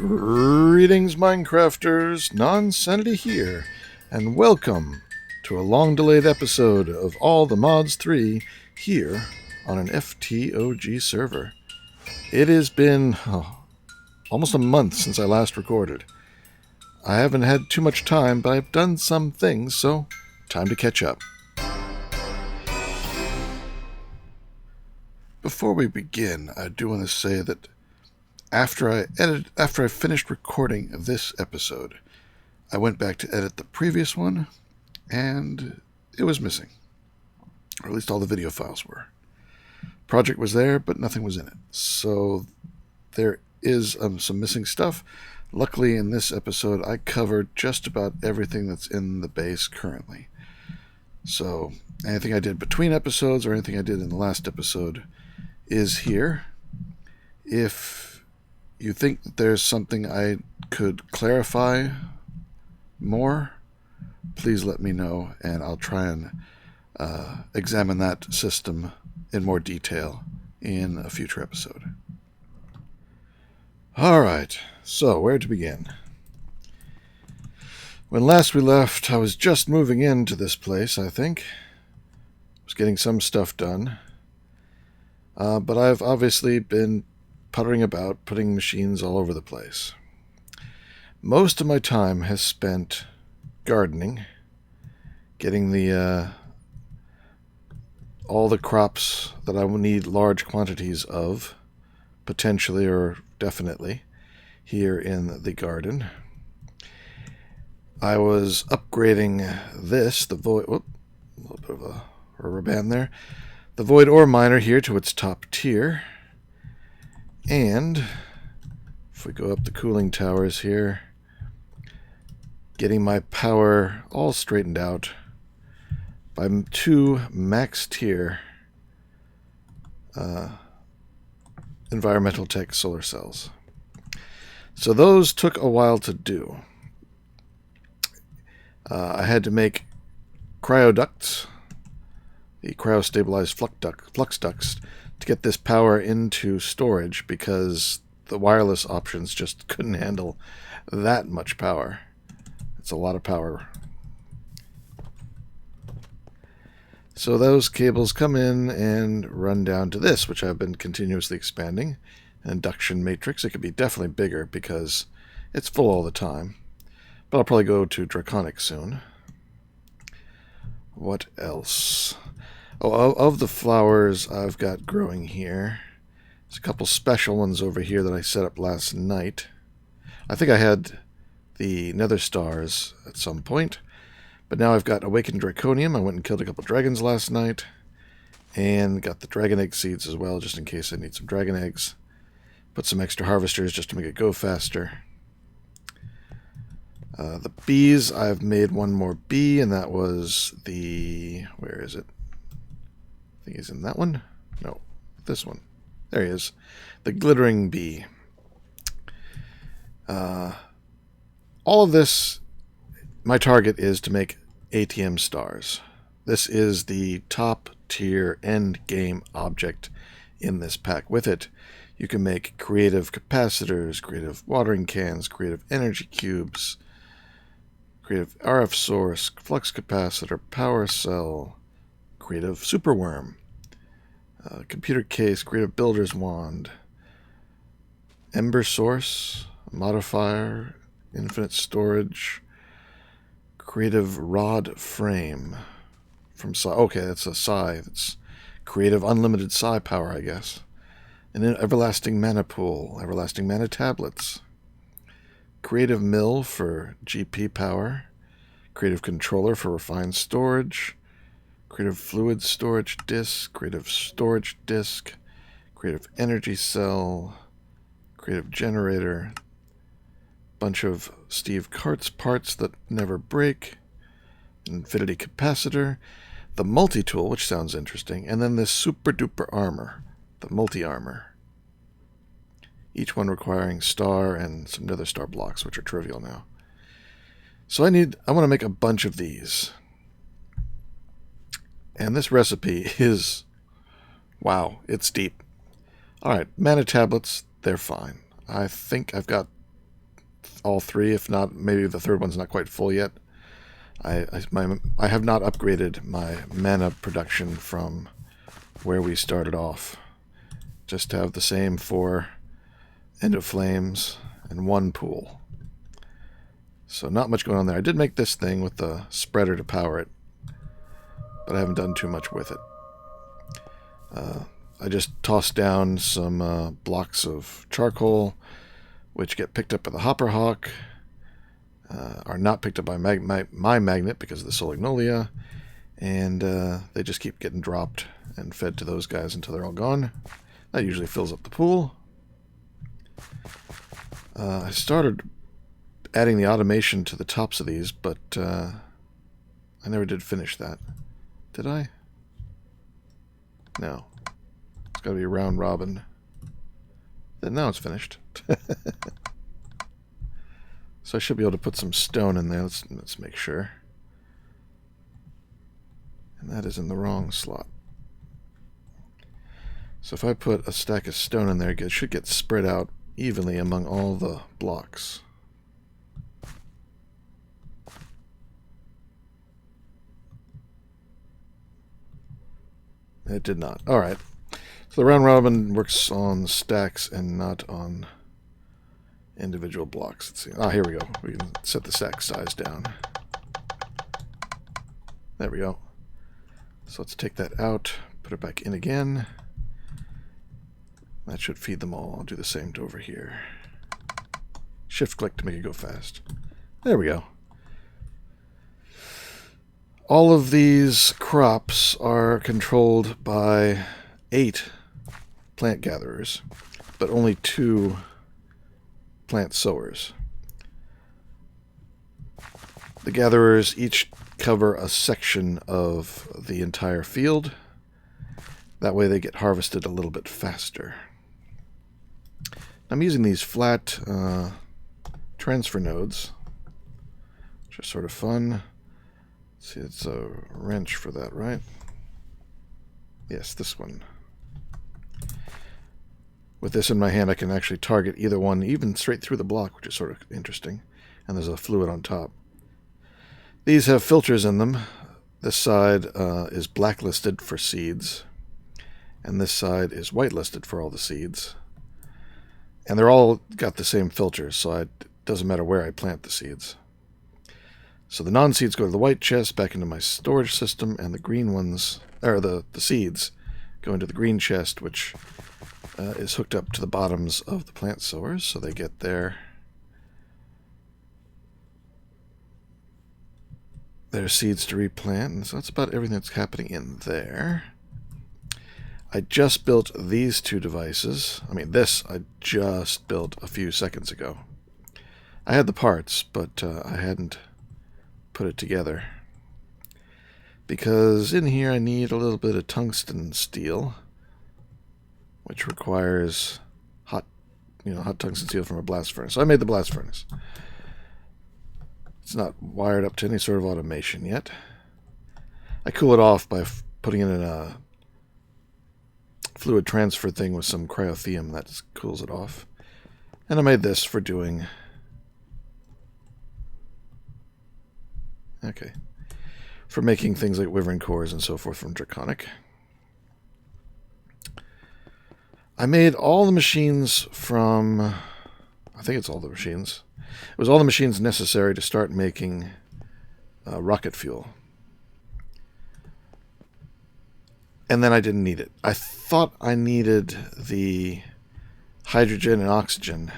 Greetings, Minecrafters, Nonsanity here, and welcome to a long-delayed episode of All the Mods 3 here on an FTOG server. It has been almost a month since I last recorded. I haven't had too much time, but I've done some things, so time to catch up. Before we begin, I do want to say that after I finished recording this episode, I went back to edit the previous one, and it was missing. Or at least all the video files were. Project was there, but nothing was in it. So there is some missing stuff. Luckily, in this episode, I covered just about everything that's in the base currently. So anything I did between episodes or anything I did in the last episode is here. If you think that there's something I could clarify more, please let me know, and I'll try and examine that system in more detail in a future episode. Alright, so where to begin? When last we left, I was just moving into this place, I think. I was getting some stuff done. But I've obviously been puttering about, putting machines all over the place. Most of my time has spent gardening, getting all the crops that I will need large quantities of, potentially or definitely, here in the garden. I was upgrading the void, a little bit of a rubber band there, the void ore miner here to its top tier. And if we go up the cooling towers here, getting my power all straightened out by 2 max tier environmental tech solar cells. So those took a while to do. I had to make cryoducts, the cryostabilized flux ducts, to get this power into storage because the wireless options just couldn't handle that much power. It's a lot of power. So those cables come in and run down to this, which I've been continuously expanding. An induction matrix. It could be definitely bigger because it's full all the time. But I'll probably go to Draconic soon. What else? Oh, of the flowers I've got growing here, there's a couple special ones over here that I set up last night. I think I had the nether stars at some point, but now I've got awakened draconium. I went and killed a couple dragons last night, and got the dragon egg seeds as well, just in case I need some dragon eggs. Put some extra harvesters just to make it go faster. The bees, I've made one more bee, and that was the... where is it? I think he's in that one. No, this one. There he is. The glittering bee. All of this, my target is to make ATM Stars. This is the top tier end game object in this pack. With it, you can make creative capacitors, creative watering cans, creative energy cubes, creative RF source, flux capacitor, power cell, creative superworm, computer case, creative builder's wand, ember source, modifier, infinite storage, creative rod frame from psi. Okay, that's a psi. That's creative unlimited psi power, I guess. And then everlasting mana pool, everlasting mana tablets, creative mill for GP power, creative controller for refined storage, creative fluid storage disk, creative storage disk, creative energy cell, creative generator, bunch of Steve Cart's parts that never break, infinity capacitor, the multi-tool, which sounds interesting, and then this super duper armor, the multi-armor. Each one requiring star and some nether star blocks, which are trivial now. So I want to make a bunch of these. And this recipe is, wow, it's deep. Alright, mana tablets, they're fine. I think I've got all three, if not, maybe the third one's not quite full yet. I have not upgraded my mana production from where we started off. Just to have the same 4 End of Flames and 1 pool. So not much going on there. I did make this thing with the spreader to power it, but I haven't done too much with it. I just tossed down some blocks of charcoal, which get picked up by the Hopper Hawk, are not picked up by my magnet because of the Solagnolia, and they just keep getting dropped and fed to those guys until they're all gone. That usually fills up the pool. I started adding the automation to the tops of these, but I never did finish that. Did I? No. It's got to be round robin. Then now it's finished. So I should be able to put some stone in there. Let's make sure. And that is in the wrong slot. So if I put a stack of stone in there, it should get spread out evenly among all the blocks. It did not. Alright. So the round robin works on stacks and not on individual blocks. Let's see. Ah, here we go. We can set the stack size down. There we go. So let's take that out, put it back in again. That should feed them all. I'll do the same to over here. Shift click to make it go fast. There we go. All of these crops are controlled by 8 plant gatherers, but only 2 plant sowers. The gatherers each cover a section of the entire field. That way they get harvested a little bit faster. I'm using these flat transfer nodes, which are sort of fun. Let's see, it's a wrench for that, right? Yes, this one. With this in my hand, I can actually target either one, even straight through the block, which is sort of interesting. And there's a fluid on top. These have filters in them. This side is blacklisted for seeds, and this side is whitelisted for all the seeds. And they're all got the same filters, so it doesn't matter where I plant the seeds. So the non-seeds go to the white chest, back into my storage system, and the green ones, or the seeds, go into the green chest, which is hooked up to the bottoms of the plant sowers, so they get their seeds to replant. And so that's about everything that's happening in there. I just built these 2 devices. I mean, this I just built a few seconds ago. I had the parts, but I hadn't put it together. Because in here I need a little bit of tungsten steel, which requires hot tungsten steel from a blast furnace. So I made the blast furnace. It's not wired up to any sort of automation yet. I cool it off by putting it in a fluid transfer thing with some cryotheum that just cools it off. And I made this for doing... for making things like wyvern cores and so forth from Draconic. I made all the machines from... I think it's all the machines. It was all the machines necessary to start making rocket fuel. And then I didn't need it. I thought I needed the hydrogen and oxygen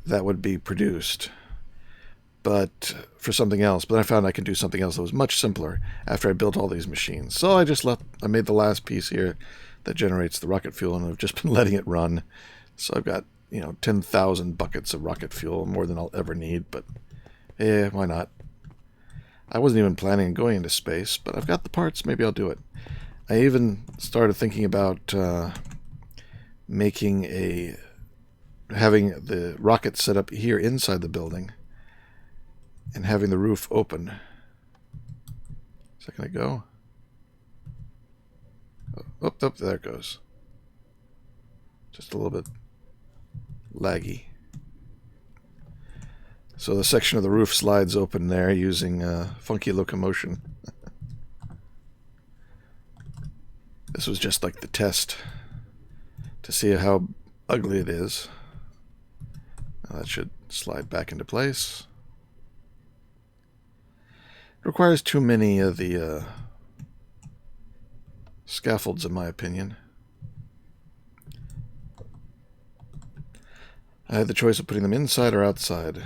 that would be produced, but for something else. But I found I could do something else that was much simpler after I built all these machines. So I made the last piece here that generates the rocket fuel, and I've just been letting it run. So I've got 10,000 buckets of rocket fuel, more than I'll ever need, but why not? I wasn't even planning on going into space, but I've got the parts, maybe I'll do it. I even started thinking about having the rocket set up here inside the building and having the roof open. Is that going to go? Oh, there it goes. Just a little bit laggy. So the section of the roof slides open there using funky locomotion. This was just like the test to see how ugly it is. Now that should slide back into place. It requires too many of the scaffolds, in my opinion. I had the choice of putting them inside or outside.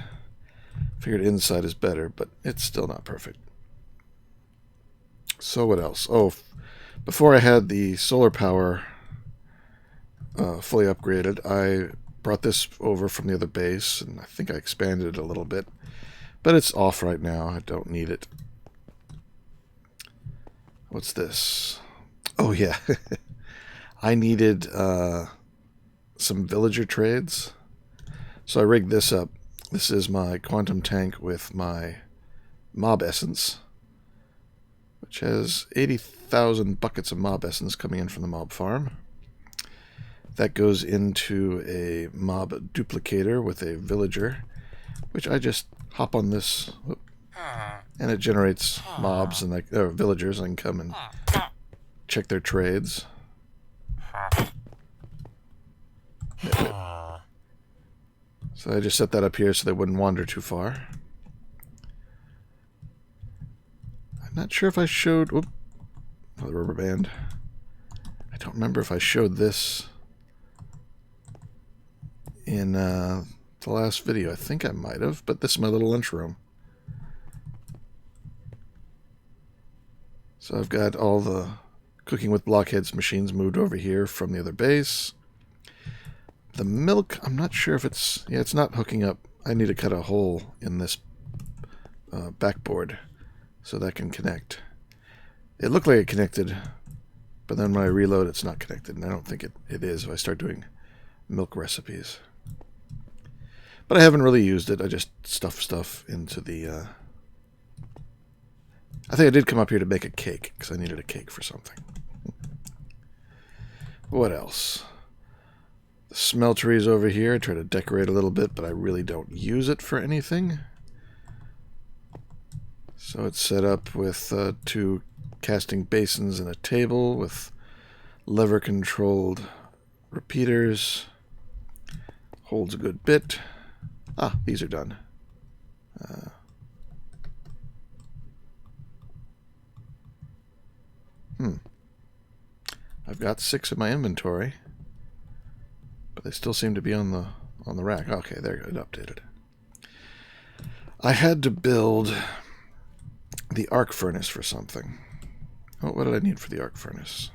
Figured inside is better, but it's still not perfect. So what else? Oh, before I had the solar power fully upgraded, I brought this over from the other base, and I think I expanded it a little bit. But it's off right now. I don't need it. What's this? Oh, yeah. I needed some villager trades. So I rigged this up. This is my quantum tank with my mob essence, which has 80,000 buckets of mob essence coming in from the mob farm. That goes into a mob duplicator with a villager, which I just hop on this, and it generates mobs and villagers. I can come and check their trades. So I just set that up here so they wouldn't wander too far. I'm not sure if I showed... Whoop, the rubber band. I don't remember if I showed this in the last video. I think I might have, but this is my little lunchroom. So I've got all the cooking with blockheads machines moved over here from the other base. The milk, I'm not sure if it's... Yeah, it's not hooking up. I need to cut a hole in this backboard so that can connect. It looked like it connected, but then when I reload, it's not connected, and I don't think it is if I start doing milk recipes. But I haven't really used it. I just stuff stuff into the... I think I did come up here to make a cake, because I needed a cake for something. What else? The smeltery's over here. I try to decorate a little bit, but I really don't use it for anything. So it's set up with 2 casting basins and a table with lever-controlled repeaters. Holds a good bit. Ah, these are done. I've got 6 in my inventory, but they still seem to be on the rack. Okay, they're good, updated. I had to build the arc furnace for something. Oh, what did I need for the arc furnace?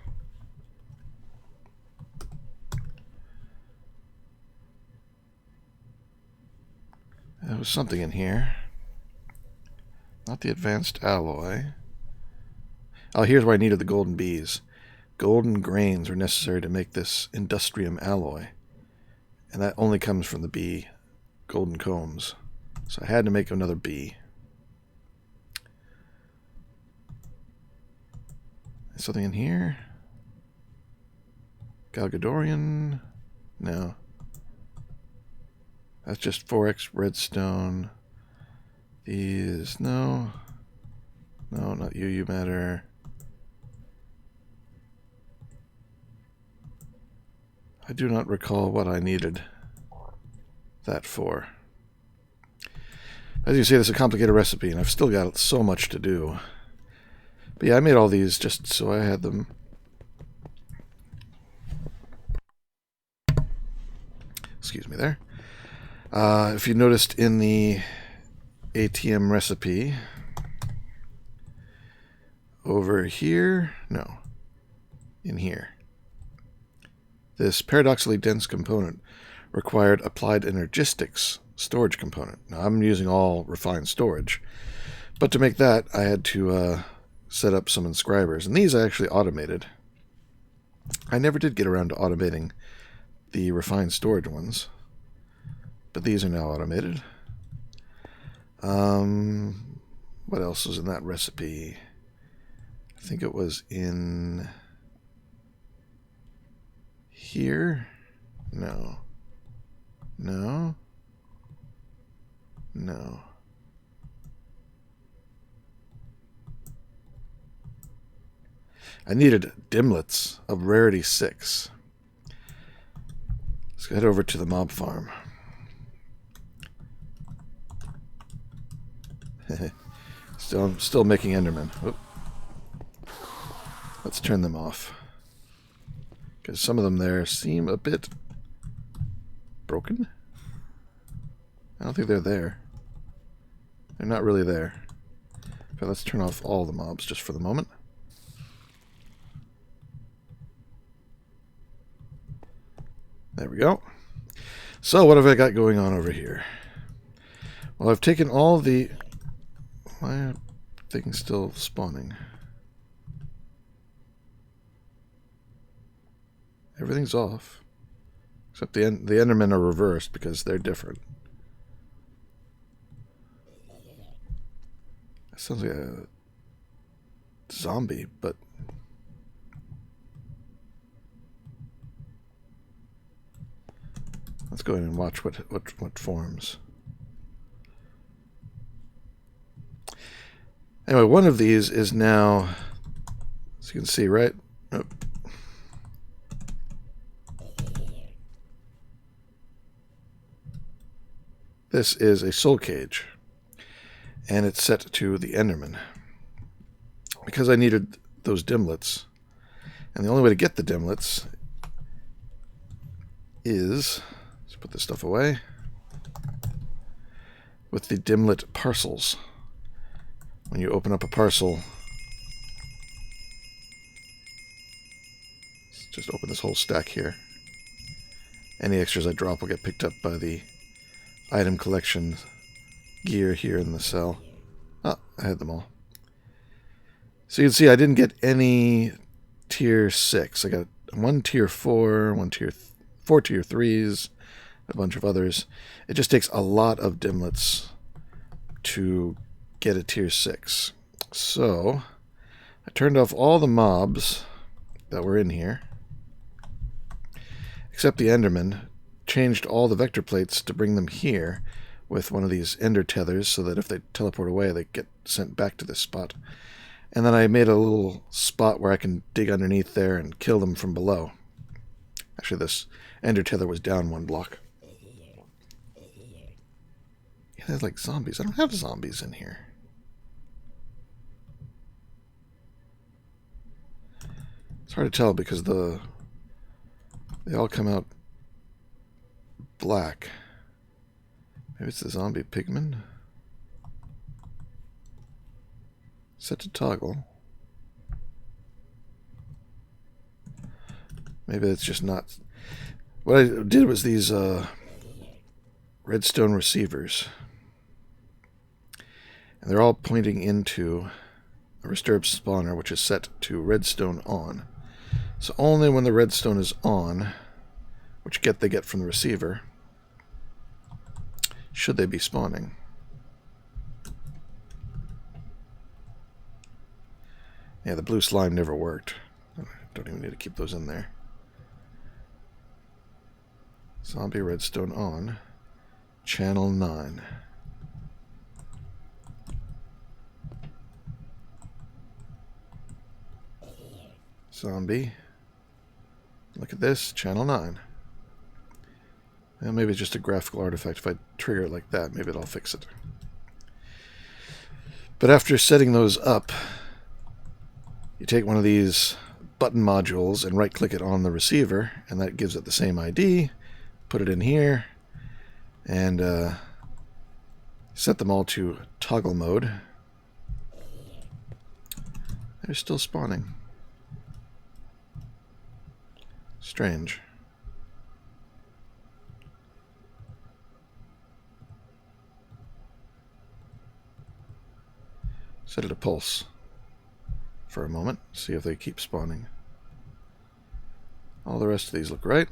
There was something in here. Not the advanced alloy. Oh, here's where I needed the golden bees. Golden grains are necessary to make this industrium alloy. And that only comes from the bee golden combs. So I had to make another bee. Something in here? Galgadorian? No. That's just 4x redstone. These, no. No, not you, you matter. I do not recall what I needed that for. As you see, this is a complicated recipe, and I've still got so much to do. But yeah, I made all these just so I had them. Excuse me there. If you noticed in the ATM recipe, over here, no, in here, this paradoxically dense component required applied energistics storage component. Now, I'm using all refined storage, but to make that, I had to set up some inscribers, and these I actually automated. I never did get around to automating the refined storage ones, but these are now automated. What else was in that recipe? I think it was in here. No. No. I needed dimlets of rarity 6. Let's head over to the mob farm. Still making Endermen. Oop. Let's turn them off. Because some of them there seem a bit broken. I don't think they're there. They're not really there. Okay, let's turn off all the mobs just for the moment. There we go. So what have I got going on over here? Well, I've taken all the... Why are things still spawning? Everything's off. Except the Endermen are reversed because they're different. That sounds like a zombie, but... Let's go ahead and watch what forms. Anyway, one of these is now, as you can see, right? Oh. This is a soul cage, and it's set to the Enderman. Because I needed those dimlets, and the only way to get the dimlets is... Put this stuff away. With the dimlet parcels. When you open up a parcel, let's just open this whole stack here. Any extras I drop will get picked up by the item collection gear here in the cell. Oh, I had them all. So you can see I didn't get any tier 6. I got one tier 4, four tier 3s, a bunch of others. It just takes a lot of dimlets to get a tier 6. So I turned off all the mobs that were in here, except the Enderman, changed all the vector plates to bring them here with one of these ender tethers so that if they teleport away, they get sent back to this spot. And then I made a little spot where I can dig underneath there and kill them from below. Actually, this ender tether was down 1 block. Yeah, there's like zombies. I don't have zombies in here. It's hard to tell because they all come out black. Maybe it's the zombie pigman. Set to toggle. Maybe it's just not... What I did was these redstone receivers. And they're all pointing into a restored spawner, which is set to redstone on. So only when the redstone is on, which they get from the receiver, should they be spawning. Yeah, the blue slime never worked. Don't even need to keep those in there. Zombie redstone on. Channel 9. Zombie. Look at this. Channel 9. Well, maybe it's just a graphical artifact. If I trigger it like that, maybe it'll fix it. But after setting those up, you take one of these button modules and right-click it on the receiver, and that gives it the same ID. Put it in here, and set them all to toggle mode. They're still spawning. Strange. Set it to pulse for a moment, see if they keep spawning. All the rest of these look right.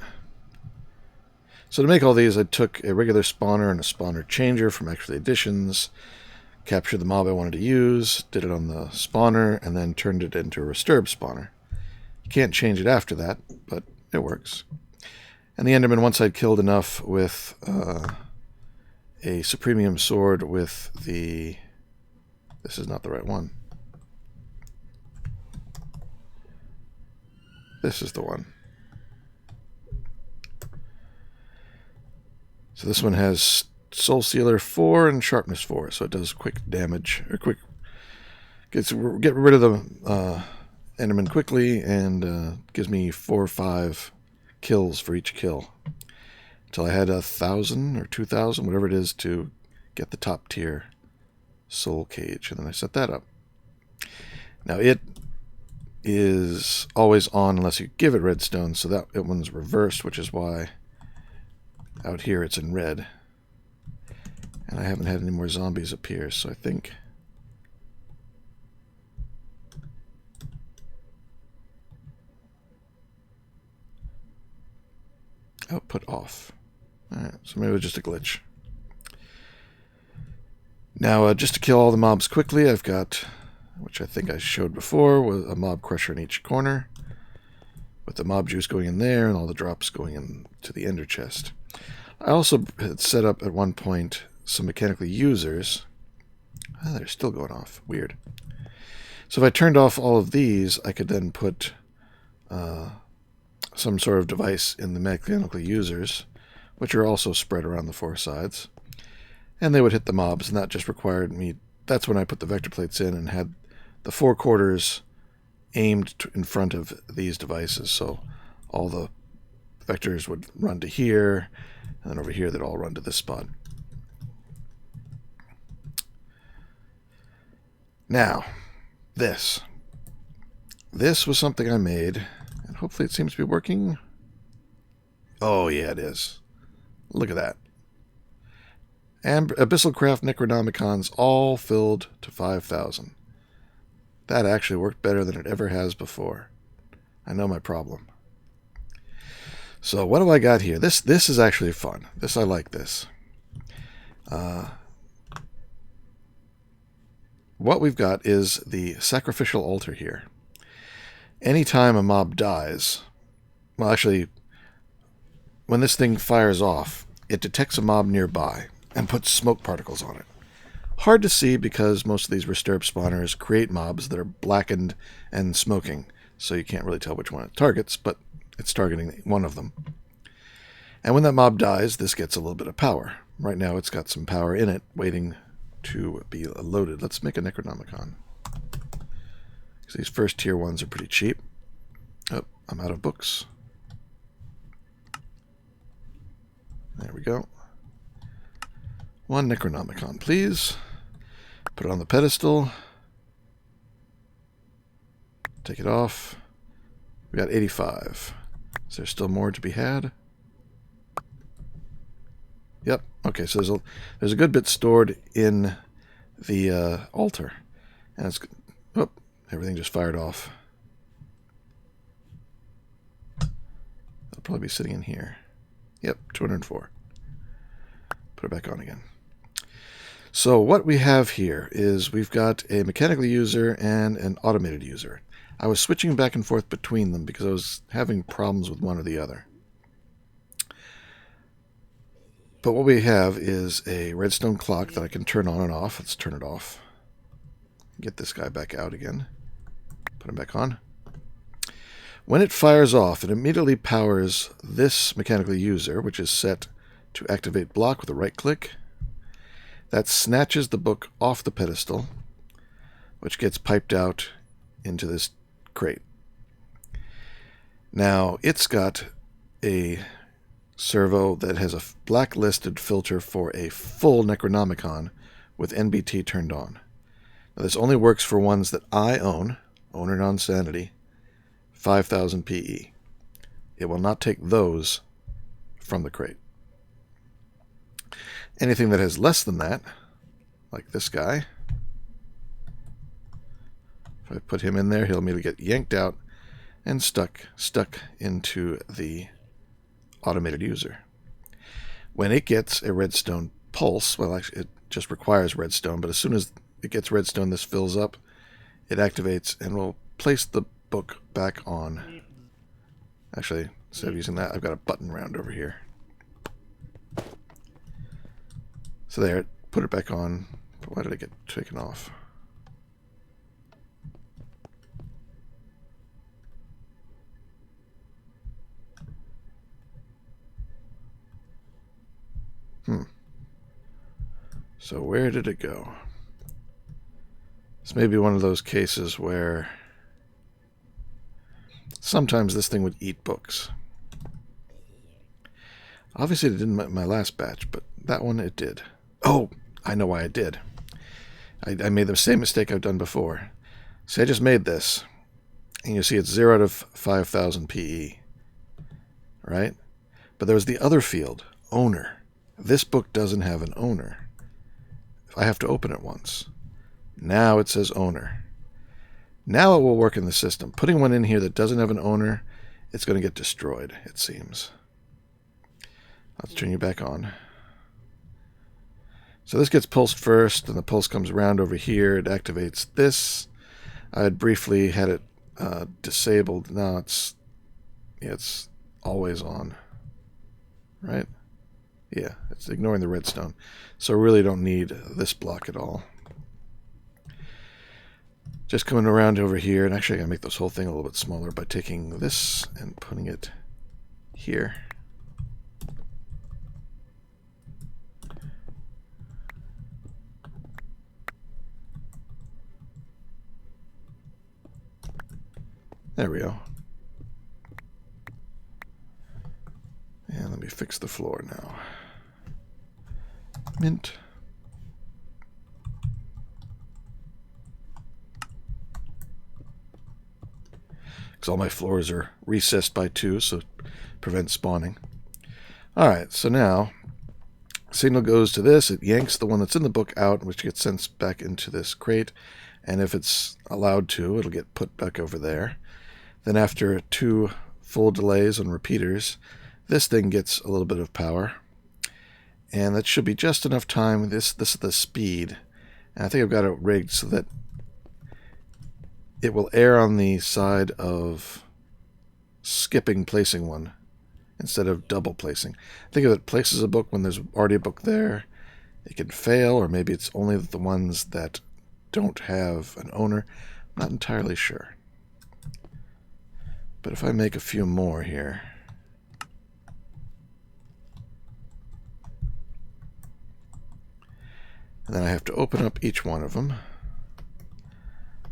So to make all these, I took a regular spawner and a spawner changer from Actually Additions, captured the mob I wanted to use, did it on the spawner, and then turned it into a restored spawner. You can't change it after that, but it works. And the Enderman, once I'd killed enough with a Supremium sword with the... This is not the right one. This is the one. So this one has Soul Sealer 4 and Sharpness 4, so it does quick damage, or quick... get rid of the Enderman quickly, and gives me 4 or 5 kills for each kill. Until I had 1,000 or 2,000, whatever it is, to get the top tier soul cage, and then I set that up. Now it is always on unless you give it redstone, so that one's reversed, which is why out here it's in red. And I haven't had any more zombies appear, so I think... Output off. Alright, so maybe it was just a glitch. Now, just to kill all the mobs quickly, I've got, which I think I showed before, was a mob crusher in each corner, with the mob juice going in there and all the drops going into the ender chest. I also had set up at one point some mechanical users. They're still going off. Weird. So if I turned off all of these, I could then put some sort of device in the mechanical users, which are also spread around the 4 sides. And they would hit the mobs, and that just required me... That's when I put the vector plates in and had the 4 quarters aimed in front of these devices. So all the vectors would run to here, and then over here they'd all run to this spot. Now, this. This was something I made, and hopefully it seems to be working. Oh, yeah, it is. Look at that. And AbyssalCraft Necronomicons all filled to 5,000. That actually worked better than it ever has before. I know my problem. So what do I got here? This is actually fun. I like this. What we've got is the sacrificial altar here. Anytime a mob dies, well, actually, when this thing fires off, it detects a mob nearby and puts smoke particles on it. Hard to see because most of these Resturb spawners create mobs that are blackened and smoking, so you can't really tell which one it targets, but it's targeting one of them. And when that mob dies, this gets a little bit of power. Right now it's got some power in it, waiting to be loaded. Let's make a Necronomicon. Because these first tier ones are pretty cheap. Oh, I'm out of books. There we go. 1 Necronomicon, please. Put it on the pedestal. Take it off. We got 85. Is there still more to be had? Yep. Okay, so there's a good bit stored in the altar. And it's... Oh, everything just fired off. It'll probably be sitting in here. Yep, 204. Put it back on again. So what we have here is we've got a mechanical user and an automated user. I was switching back and forth between them because I was having problems with one or the other. But what we have is a redstone clock that I can turn on and off. Let's turn it off. Get this guy back out again. Put him back on. When it fires off, it immediately powers this mechanical user, which is set to activate block with a right click. That snatches the book off the pedestal, which gets piped out into this crate. Now, it's got a servo that has a blacklisted filter for a full Necronomicon with NBT turned on. Now, this only works for ones that I own, owner Nonsanity, 5,000 PE. It will not take those from the crate. Anything that has less than that, like this guy, if I put him in there, he'll immediately get yanked out and stuck into the automated user. When it gets a redstone pulse, well, actually, it just requires redstone, but as soon as it gets redstone, this fills up, it activates, and will place the book back on. Actually, instead of using that, I've got a button round over here. So there, put it back on. But why did it get taken off? So where did it go? This may be one of those cases where sometimes this thing would eat books. Obviously it didn't in my last batch, but that one it did. Oh, I know why it did. I made the same mistake I've done before. See, I just made this, and you see it's 0 out of 5,000 PE, right? But there was the other field, owner. This book doesn't have an owner. I have to open it once. Now it says owner. Now it will work in the system. Putting one in here that doesn't have an owner, it's going to get destroyed, it seems. Let's turn you back on. So this gets pulsed first, and the pulse comes around over here. It activates this. I had briefly had it disabled. Now it's always on. Right? Yeah, it's ignoring the redstone. So I really don't need this block at all. Just coming around over here, and actually I gotta make this whole thing a little bit smaller by taking this and putting it here. There we go. And let me fix the floor now. Mint. Because all my floors are recessed by 2, so it prevents spawning. Alright, so now signal goes to this. It yanks the one that's in the book out, which gets sent back into this crate. And if it's allowed to, it'll get put back over there. Then after 2 full delays on repeaters, this thing gets a little bit of power. And that should be just enough time. This is the speed. And I think I've got it rigged so that it will err on the side of skipping placing one instead of double placing. Think of it, places a book when there's already a book there. It can fail, or maybe it's only the ones that don't have an owner. I'm not entirely sure. But if I make a few more here, and then I have to open up each one of them.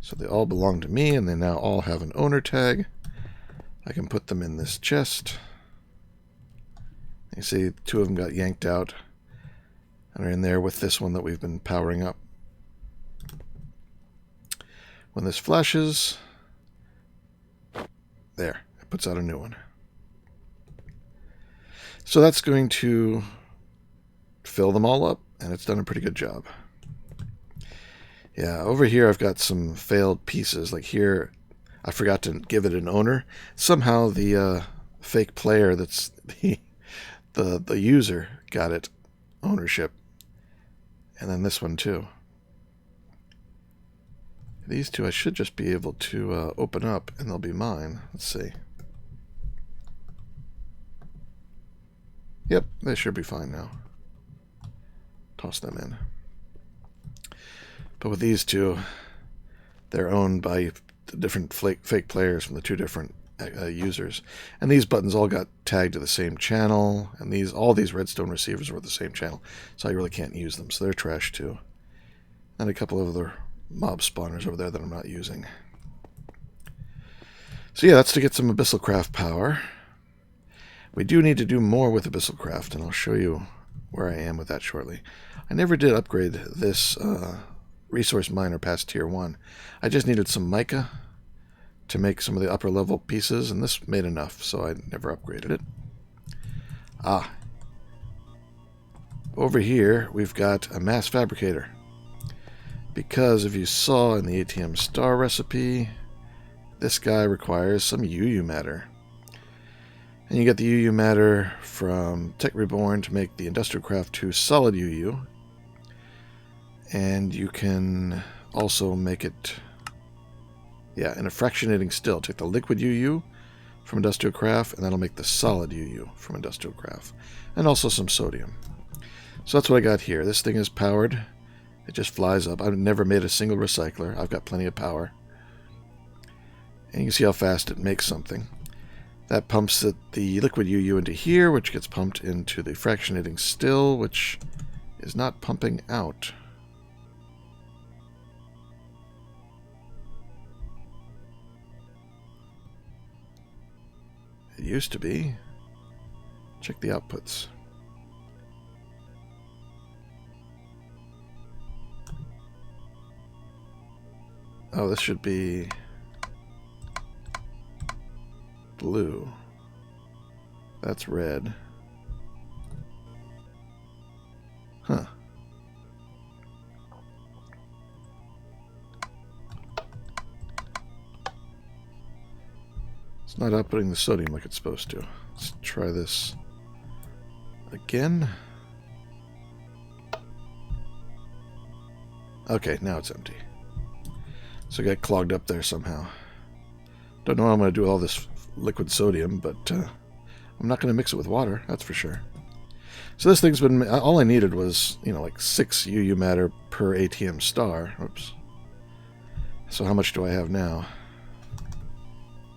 So they all belong to me, and they now all have an owner tag. I can put them in this chest. You see 2 of them got yanked out and are in there with this one that we've been powering up. When this flashes, there, it puts out a new one. So that's going to fill them all up, and it's done a pretty good job. Yeah, over here I've got some failed pieces. Like here, I forgot to give it an owner. Somehow the fake player that's the user got it ownership. And then this one too. These 2 I should just be able to open up, and they'll be mine. Let's see. Yep, they should be fine now. Toss them in. But with these 2, they're owned by the different fake players from the 2 different users. And these buttons all got tagged to the same channel, and all these redstone receivers were the same channel, so I really can't use them, so they're trash too. And a couple of other mob spawners over there that I'm not using. So yeah, that's to get some AbyssalCraft power. We do need to do more with AbyssalCraft, and I'll show you where I am with that shortly. I never did upgrade this resource miner past tier 1. I just needed some mica to make some of the upper level pieces, and this made enough, so I never upgraded it. Over here we've got a mass fabricator, because if you saw in the ATM Star recipe, this guy requires some UU matter. And you get the UU matter from Tech Reborn to make the AbyssalCraft 2 solid UU. And you can also make it, in a fractionating still. Take the liquid UU from AbyssalCraft, and that'll make the solid UU from AbyssalCraft. And also some sodium. So that's what I got here. This thing is powered. It just flies up. I've never made a single recycler. I've got plenty of power. And you can see how fast it makes something. That pumps the liquid UU into here, which gets pumped into the fractionating still, which is not pumping out. It used to be. Check the outputs. Oh, this should be blue. That's red. Huh. It's not outputting the sodium like it's supposed to. Let's try this again. Okay, now it's empty. So it got clogged up there somehow. Don't know how I'm going to do all this liquid sodium, but I'm not going to mix it with water, that's for sure. So this thing's been... all I needed was, you know, like 6 UU matter per ATM Star. Oops. So how much do I have now?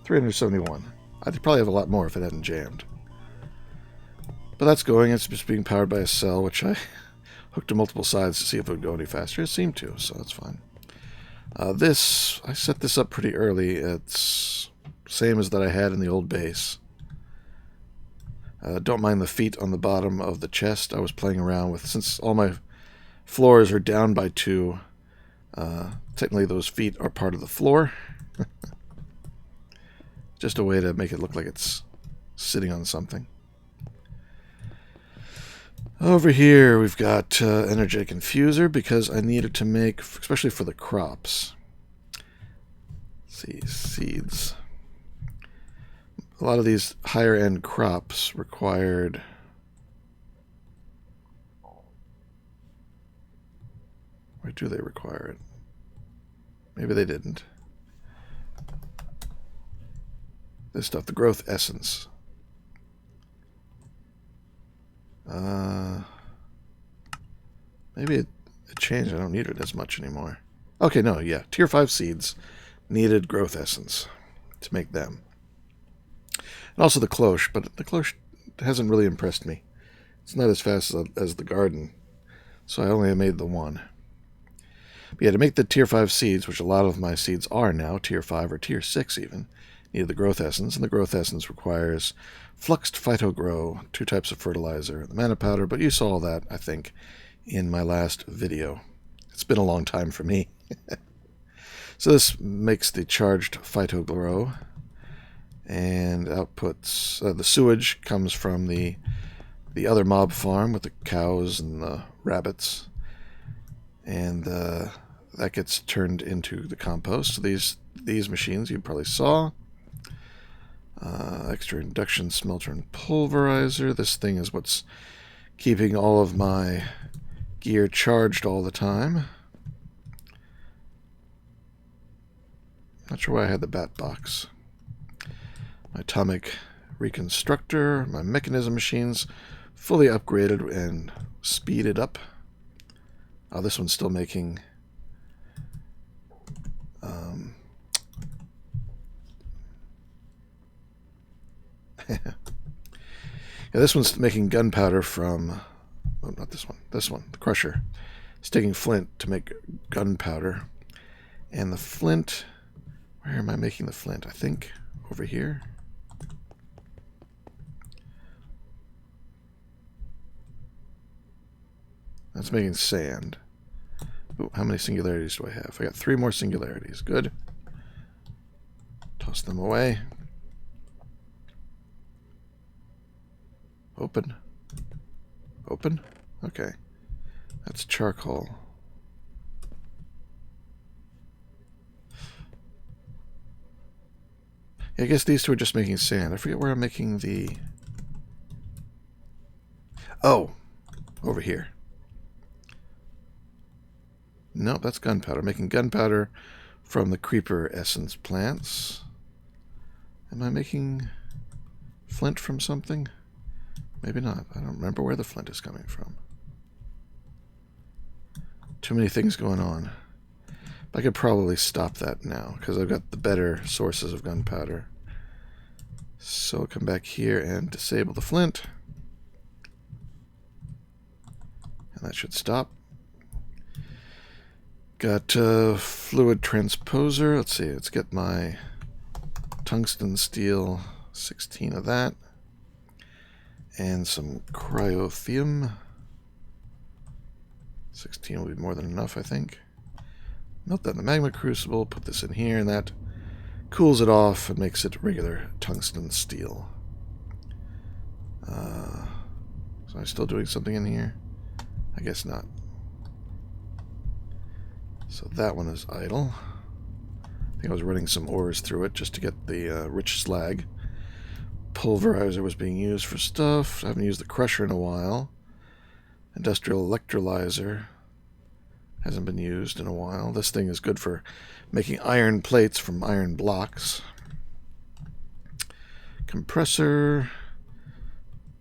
371. I'd probably have a lot more if it hadn't jammed. But that's going. It's just being powered by a cell, which I hooked to multiple sides to see if it would go any faster. It seemed to, so that's fine. I set this up pretty early. It's same as that I had in the old base. Don't mind the feet on the bottom of the chest. I was playing around with, since all my floors are down by 2, technically those feet are part of the floor. Just a way to make it look like it's sitting on something. Over here we've got energetic infuser because I needed to make, especially for the crops. Let's see, seeds. A lot of these higher end crops required why do they require it? Maybe they didn't. This stuff, the growth essence. Maybe it changed. I don't need it as much anymore. Okay, no, yeah. Tier 5 seeds needed growth essence to make them. And also the cloche, but the cloche hasn't really impressed me. It's not as fast as the garden, so I only made the one. But yeah, to make the tier 5 seeds, which a lot of my seeds are now, tier 5 or tier 6 even, needed the growth essence, and the growth essence requires fluxed phytogrow, 2 types of fertilizer, the mana powder, but you saw that, I think, in my last video. It's been a long time for me. So this makes the charged phytogrow, and outputs, the sewage comes from the other mob farm with the cows and the rabbits, and that gets turned into the compost. So these machines you probably saw. Extra induction smelter and pulverizer. This thing is what's keeping all of my gear charged all the time. Not sure why I had the bat box. My atomic reconstructor, my mechanism machines, fully upgraded and speeded up. Oh, this one's still making yeah, this one's making gunpowder from... Oh, not this one. This one, the crusher. It's taking flint to make gunpowder. And the flint... Where am I making the flint? I think over here. That's making sand. Ooh, how many singularities do I have? I got 3 more singularities. Good. Toss them away. Open. Open? Okay. That's charcoal. Yeah, I guess these 2 are just making sand. I forget where I'm making the... Oh! Over here. Nope, that's gunpowder. Making gunpowder from the creeper essence plants. Am I making flint from something? Maybe not. I don't remember where the flint is coming from. Too many things going on. But I could probably stop that now, because I've got the better sources of gunpowder. So I'll come back here and disable the flint. And that should stop. Got fluid transposer. Let's see, let's get my tungsten steel, 16 of that. And some cryotheum. 16 will be more than enough, I think. Melt that in the magma crucible, put this in here, and that cools it off and makes it regular tungsten steel. So I'm still doing something in here? I guess not. So that one is idle. I think I was running some ores through it just to get the rich slag. Pulverizer was being used for stuff. I haven't used the crusher in a while. Industrial electrolyzer hasn't been used in a while. This thing is good for making iron plates from iron blocks. Compressor,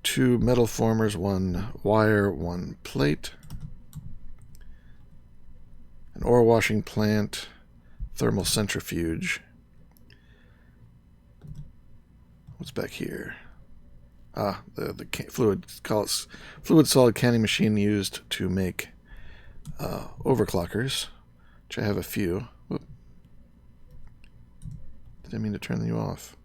2 metal formers, 1 wire, 1 plate. An ore washing plant, thermal centrifuge. What's back here? Ah, the fluid solid canning machine used to make overclockers, which I have a few. Whoop. Didn't mean to turn you off.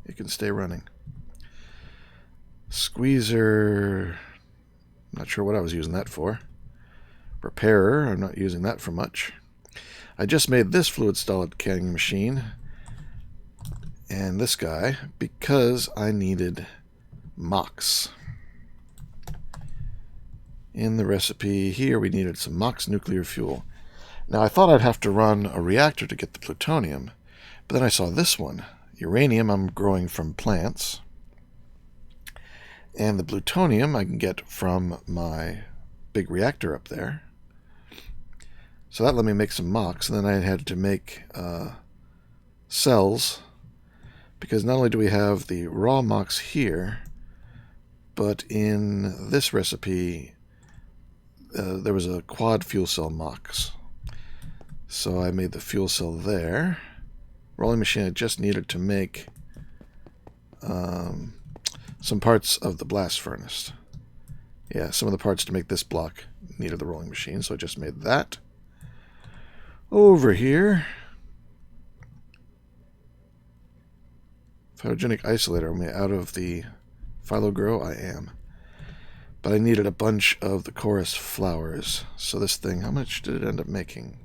It can stay running. Squeezer. Not sure what I was using that for. Repairer. I'm not using that for much. I just made this fluid solid canning machine and this guy because I needed MOX. In the recipe here, we needed some MOX nuclear fuel. Now, I thought I'd have to run a reactor to get the plutonium, but then I saw this one. Uranium I'm growing from plants, and the plutonium I can get from my big reactor up there. So that let me make some MOX, and then I had to make cells, because not only do we have the raw MOX here, but in this recipe, there was a quad fuel cell MOX. So I made the fuel cell there. Rolling machine I just needed to make some parts of the blast furnace. Yeah, some of the parts to make this block needed the rolling machine, so I just made that. Over here, photogenic isolator. Am I out of the phyllogrow? I am. But I needed a bunch of the chorus flowers. So this thing, how much did it end up making?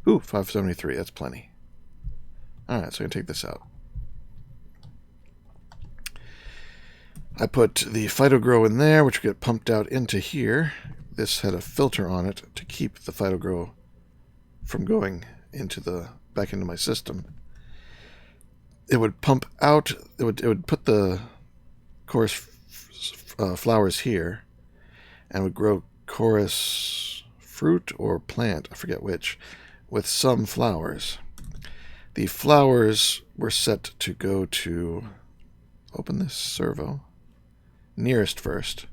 Ooh, 573. That's plenty. Alright, so I can take this out. I put the phytogrow in there, which will get pumped out into here. This had a filter on it to keep the phytogrow from going back into my system. It would pump out, it would put the chorus flowers here, and would grow chorus fruit or plant, I forget which, with some flowers. The flowers were set to go to, open this servo, nearest first.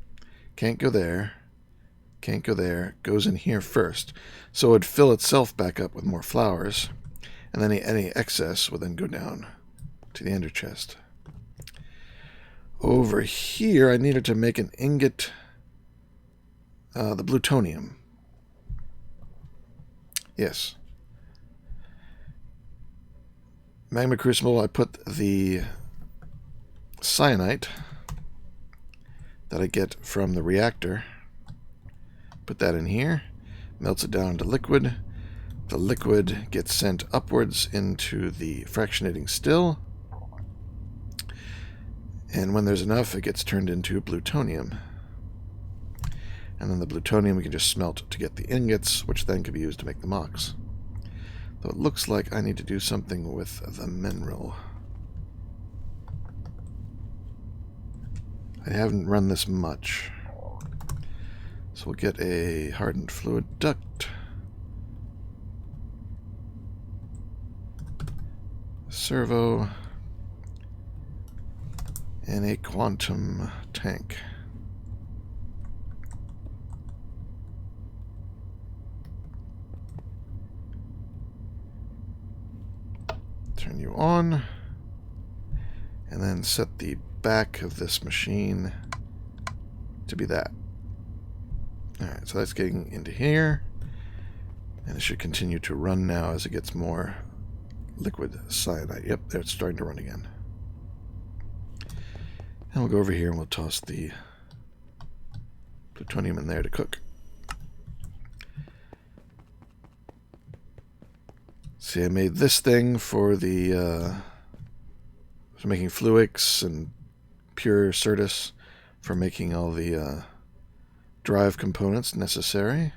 Can't go there, can't go there, goes in here first. So it would fill itself back up with more flowers, and then any excess would then go down to the ender chest. Over here, I needed to make an ingot, the plutonium. Yes. Magma crucible, I put the cyanite that I get from the reactor. Put that in here. Melts it down to liquid. The liquid gets sent upwards into the fractionating still. And when there's enough, it gets turned into plutonium. And then the plutonium we can just smelt to get the ingots, which then can be used to make the MOX. Though it looks like I need to do something with the mineral. I haven't run this much. So we'll get a hardened fluid duct. Servo. and a quantum tank. Turn you on, and then set the back of this machine to be that. Alright, so that's getting into here, and it should continue to run now as it gets more liquid cyanide. Yep, there it's starting to run again. And we'll go over here and we'll toss the plutonium in there to cook. See, I made this thing for the for making Fluix and pure Certus for making all the drive components necessary.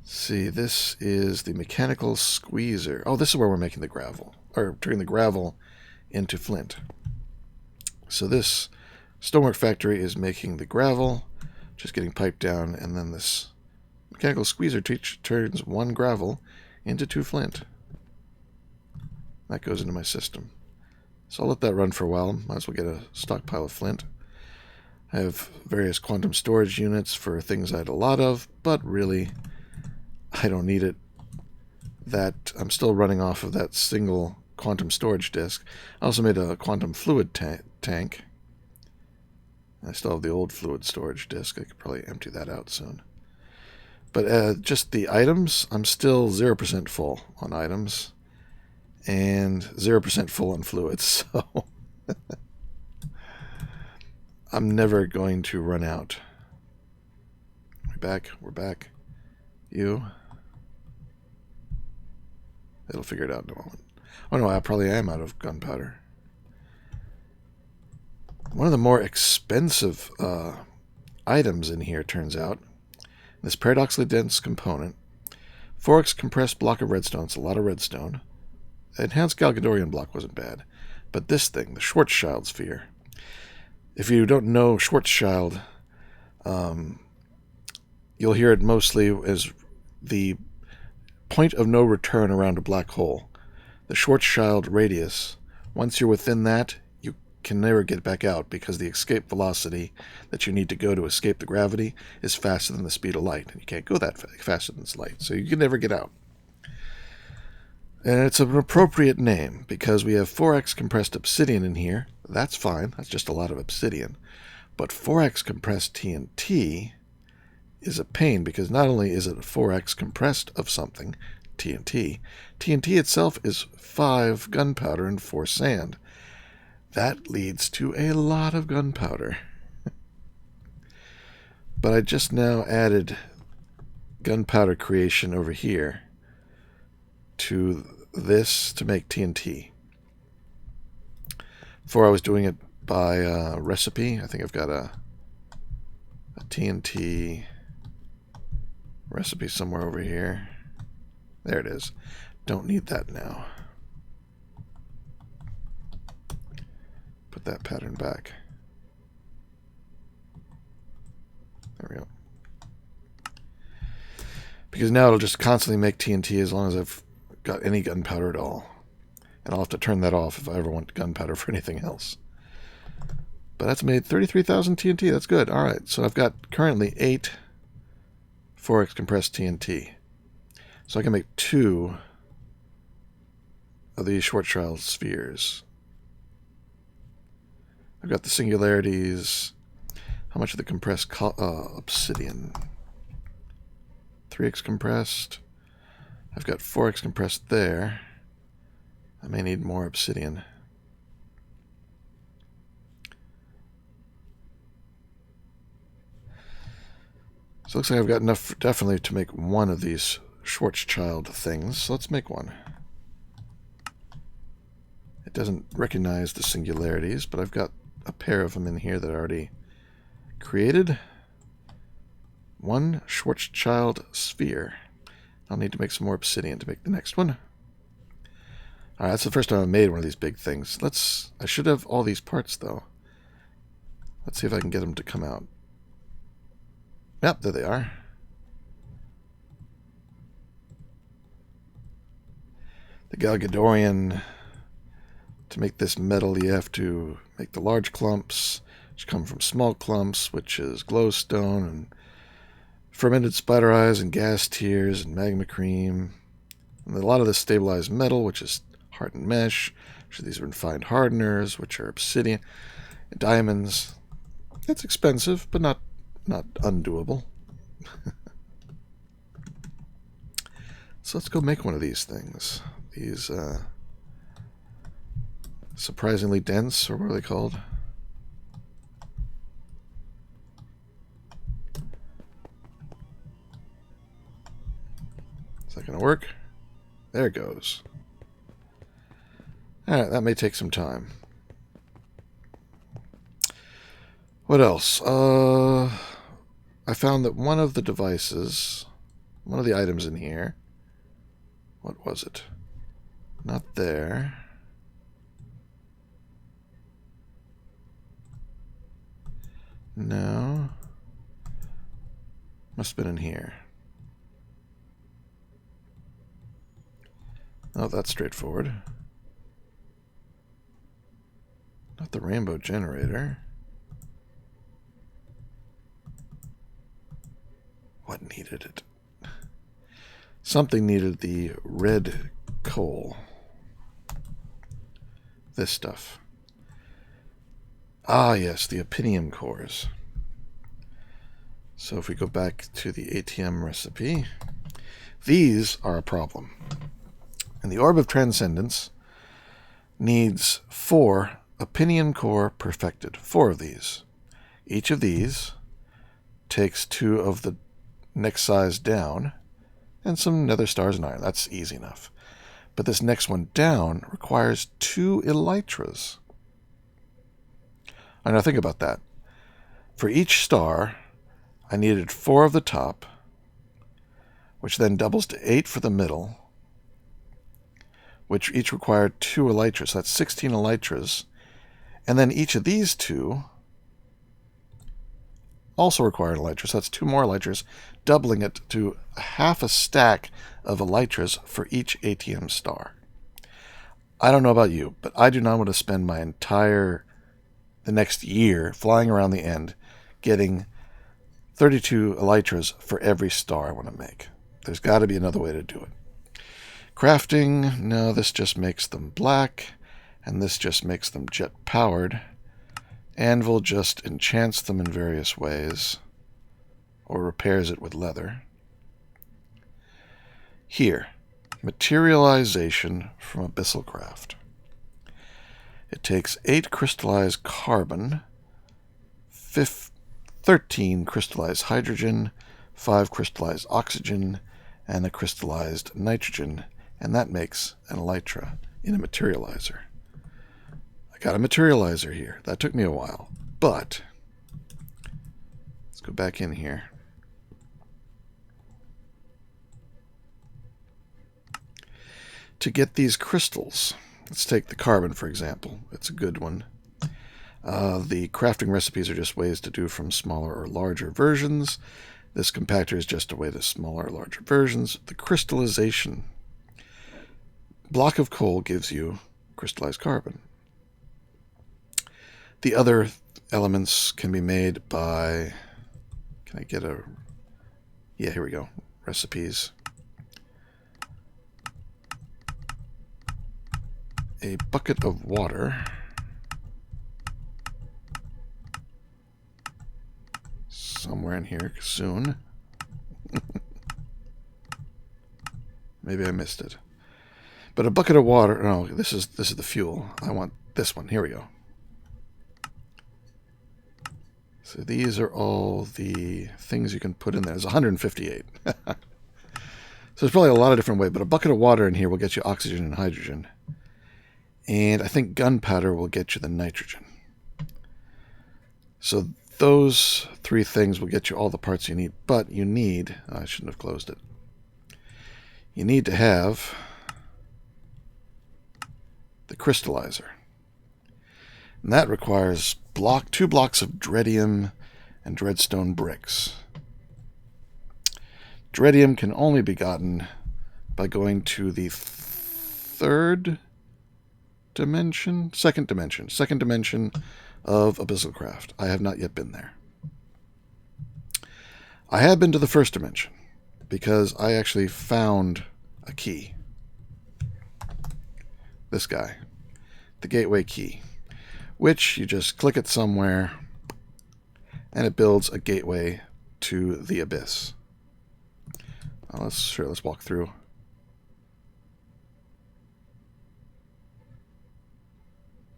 See, this is the mechanical squeezer. Oh, this is where we're making the gravel, or turning the gravel into flint. So this stonework factory is making the gravel, just getting piped down, and then this mechanical squeezer turns 1 gravel into 2 flint. That goes into my system. So I'll let that run for a while. Might as well get a stockpile of flint. I have various quantum storage units for things I had a lot of, but really, I don't need it. That I'm still running off of that single quantum storage disk. I also made a quantum fluid tank. I still have the old fluid storage disk. I could probably empty that out soon. But just the items, I'm still 0% full on items and 0% full on fluids. So I'm never going to run out. We're back. We're back. You. It'll figure it out in a moment. Oh no, I probably am out of gunpowder. One of the more expensive items in here, turns out, this paradoxically dense component. 4x compressed block of redstone. It's a lot of redstone. Enhanced Galgadorian block wasn't bad. But this thing, the Schwarzschild sphere. If you don't know Schwarzschild, you'll hear it mostly as the point of no return around a black hole. The Schwarzschild radius, once you're within that, you can never get back out because the escape velocity that you need to go to escape the gravity is faster than the speed of light. And you can't go that faster than light, so you can never get out. And it's an appropriate name because we have 4x compressed obsidian in here. That's fine. That's just a lot of obsidian. But 4x compressed TNT is a pain because not only is it 4x compressed of something, TNT itself is 5 gunpowder and 4 sand. That leads to a lot of gunpowder. But I just now added gunpowder creation over here to this to make TNT. Before I was doing it by recipe. I think I've got a TNT recipe somewhere over here. There it is. Don't need that now. Put that pattern back. There we go. Because now it'll just constantly make TNT as long as I've got any gunpowder at all. And I'll have to turn that off if I ever want gunpowder for anything else. But that's made 33,000 TNT. That's good. All right. So I've got currently 8 4x compressed TNT. So I can make 2 of these Schwarzschild spheres. I've got the singularities. How much of the compressed obsidian? 3x compressed. I've got 4x compressed there. I may need more obsidian. So it looks like I've got enough definitely to make one of these Schwarzschild things. So let's make one. It doesn't recognize the singularities, but I've got a pair of them in here that I already created. One Schwarzschild sphere. I'll need to make some more obsidian to make the next one. Alright, that's the first time I made one of these big things. I should have all these parts, though. Let's see if I can get them to come out. Yep, there they are. The Galgadorian To make this metal, you have to make the large clumps, which come from small clumps, which is glowstone and fermented spider eyes and gas tears and magma cream. And a lot of this stabilized metal, which is hardened mesh, which are these refined hardeners, which are obsidian, and diamonds. It's expensive, but not undoable. So let's go make one of these things. These surprisingly dense, or what are they called? Is that going to work? There it goes. Alright, that may take some time. What else? I found that one of the devices, one of the items in here, what was it? Not there. No. Must have been in here. Oh, that's straightforward. Not the rainbow generator. What needed it? Something needed the red coal. This stuff. Ah, yes, the opinium cores. So if we go back to the ATM recipe, these are a problem. And the Orb of Transcendence needs 4 opinion core perfected. 4 of these. Each of these takes 2 of the next size down and some nether stars and iron. That's easy enough. But this next one down requires 2 elytras. I know, think about that. For each star, I needed 4 of the top, which then doubles to 8 for the middle, which each required 2 elytras. So that's 16 elytras. And then each of these 2 also required elytras. So that's 2 more elytras, doubling it to half a stack of elytras for each ATM star. I don't know about you, but I do not want to spend the next year flying around the end getting 32 elytras for every star I want to make. There's got to be another way to do it. Crafting, no, this just makes them black, and this just makes them jet-powered. Anvil just enchants them in various ways, or repairs it with leather. Here, materialization from AbyssalCraft. It takes 8 crystallized carbon, 13 crystallized hydrogen, 5 crystallized oxygen, and a crystallized nitrogen, and that makes an elytra in a materializer. I got a materializer here. That took me a while, but let's go back in here. To get these crystals, let's take the carbon, for example. It's a good one. The crafting recipes are just ways to do from smaller or larger versions. This compactor is just a way to smaller or larger versions. The crystallization block of coal gives you crystallized carbon. The other elements can be made by... Can I get a... Yeah, here we go. Recipes. A bucket of water. Somewhere in here soon. Maybe I missed it. But a bucket of water... No, this is the fuel. I want this one. Here we go. So these are all the things you can put in there. There's 158. So there's probably a lot of different ways, but a bucket of water in here will get you oxygen and hydrogen. And I think gunpowder will get you the nitrogen. So those 3 things will get you all the parts you need, but you need... I shouldn't have closed it. You need to have the crystallizer. And that requires 2 blocks of dreadium and dreadstone bricks. Dreadium can only be gotten by going to the 3rd dimension? Second dimension. Second dimension of AbyssalCraft. I have not yet been there. I have been to the first dimension because I actually found a key. This guy. The gateway key. Which you just click it somewhere and it builds a gateway to the abyss. Let's walk through.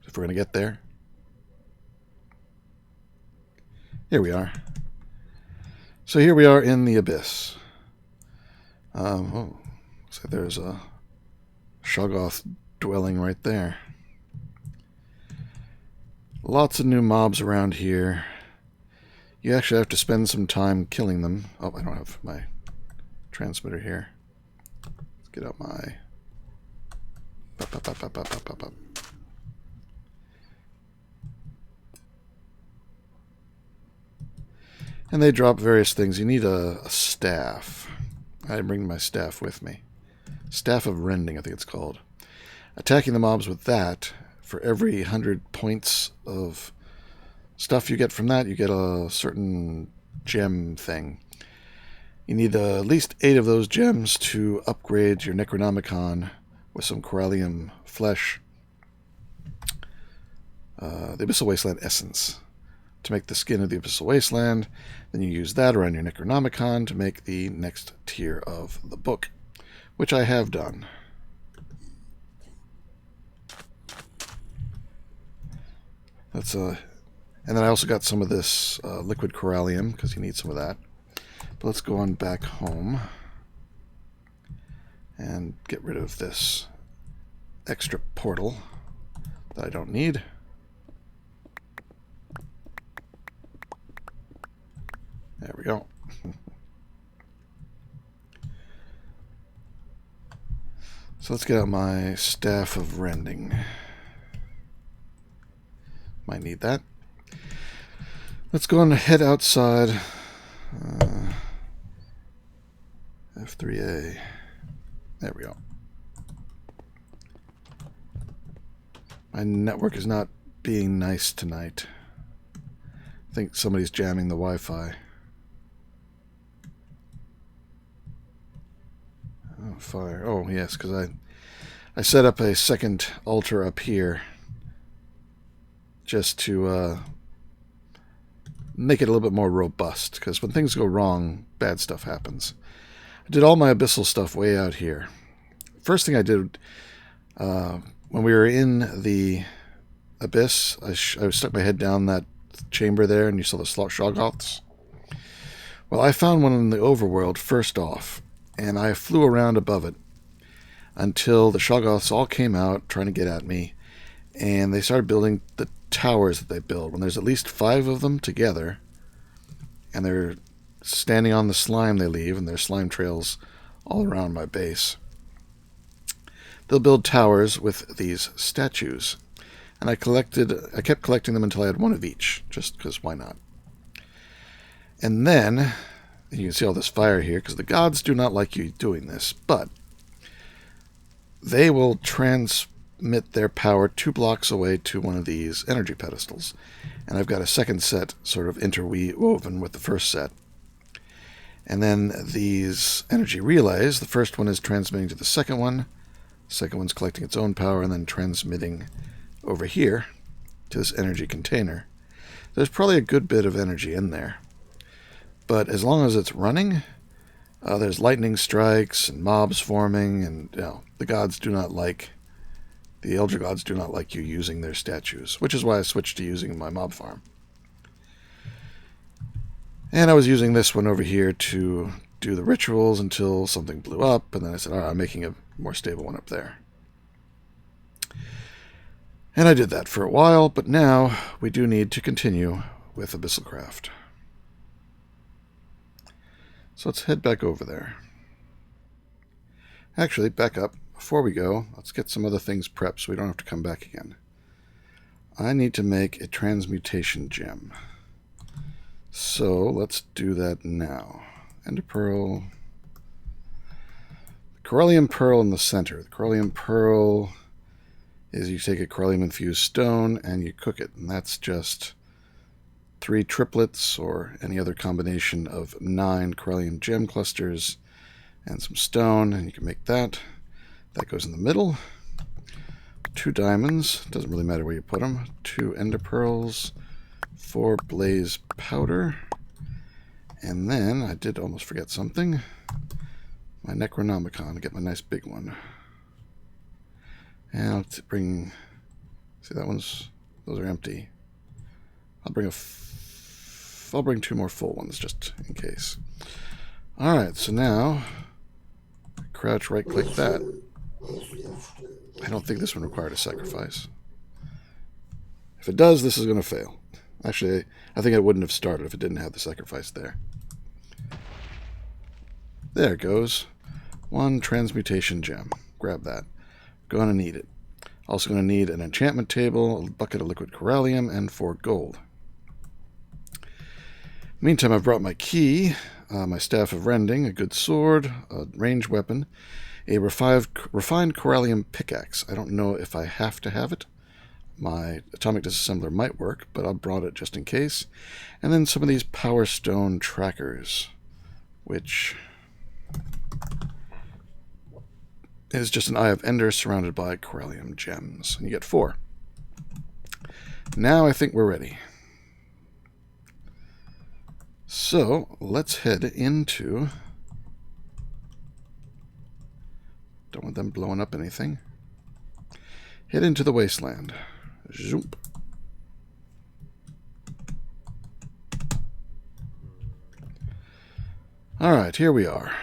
If we're going to get there. Here we are. So here we are in the abyss. So there's a Shoggoth dwelling right there. Lots of new mobs around here. You actually have to spend some time killing them. Oh, I don't have my transmitter here. Let's get out my... And they drop various things. You need a staff. I bring my staff with me. Staff of Rending, I think it's called. Attacking the mobs with that, for every 100 points of stuff you get from that, you get a certain gem thing. You need at least 8 of those gems to upgrade your Necronomicon with some Corallium flesh. The Abyssal Wasteland Essence. To make the skin of the Abyssal Wasteland. Then you use that around your Necronomicon to make the next tier of the book, which I have done. And then I also got some of this liquid Corallium, because you need some of that. But let's go on back home and get rid of this extra portal that I don't need. There we go. So let's get out my Staff of Rending. Might need that. Let's go and head outside. F3A. There we go. My network is not being nice tonight. I think somebody's jamming the Wi-Fi. Oh, fire. Oh, yes, because I set up a second altar up here just to make it a little bit more robust, because when things go wrong, bad stuff happens. I did all my abyssal stuff way out here. First thing I did, when we were in the abyss, I stuck my head down that chamber there, and you saw the Shoggoths. Well, I found one in the overworld first off, and I flew around above it until the Shoggoths all came out trying to get at me, and they started building the towers that they build. When there's at least 5 of them together, and they're standing on the slime they leave, and there's slime trails all around my base, they'll build towers with these statues. And I kept collecting them until I had 1 of each, just because why not? And then, you can see all this fire here, because the gods do not like you doing this, but they will transmit their power 2 blocks away to one of these energy pedestals. And I've got a second set sort of interwoven with the first set. And then these energy relays, the first one is transmitting to the second one, the second one's collecting its own power and then transmitting over here to this energy container. There's probably a good bit of energy in there. But as long as it's running, there's lightning strikes and mobs forming, and the gods do not like, the Elder Gods do not like you using their statues, which is why I switched to using my mob farm. And I was using this one over here to do the rituals until something blew up, and then I said, all right, I'm making a more stable one up there. And I did that for a while, but now we do need to continue with AbyssalCraft. So let's head back over there. Actually, back up. Before we go, let's get some other things prepped so we don't have to come back again. I need to make a transmutation gem. So let's do that now. Ender Pearl. The Corallium Pearl in the center. The Corallium Pearl is you take a corallium-infused stone and you cook it. And that's just 3 triplets or any other combination of 9 corallium gem clusters and some stone, and you can make that. That goes in the middle. 2 diamonds, doesn't really matter where you put them. 2 ender pearls, 4 blaze powder, and then I did almost forget something. My Necronomicon, get my nice big one. And I'll bring, see that one's, those are empty. I'll bring I'll bring 2 more full ones just in case. Alright, so now crouch right click that. I don't think this one required a sacrifice. If it does, this is going to fail. Actually, I think it wouldn't have started if it didn't have the sacrifice there. There it goes. 1 transmutation gem. Grab that. Going to need it. Also going to need an enchantment table, a bucket of liquid corallium, and 4 gold. Meantime, I've brought my key, my staff of rending, a good sword, a ranged weapon, a refined corallium pickaxe. I don't know if I have to have it. My atomic disassembler might work, but I brought it just in case. And then some of these power stone trackers, which is just an Eye of Ender surrounded by corallium gems. And you get 4. Now I think we're ready. So let's head into... Don't want them blowing up anything. Head into the wasteland. Zoop. Alright, here we are.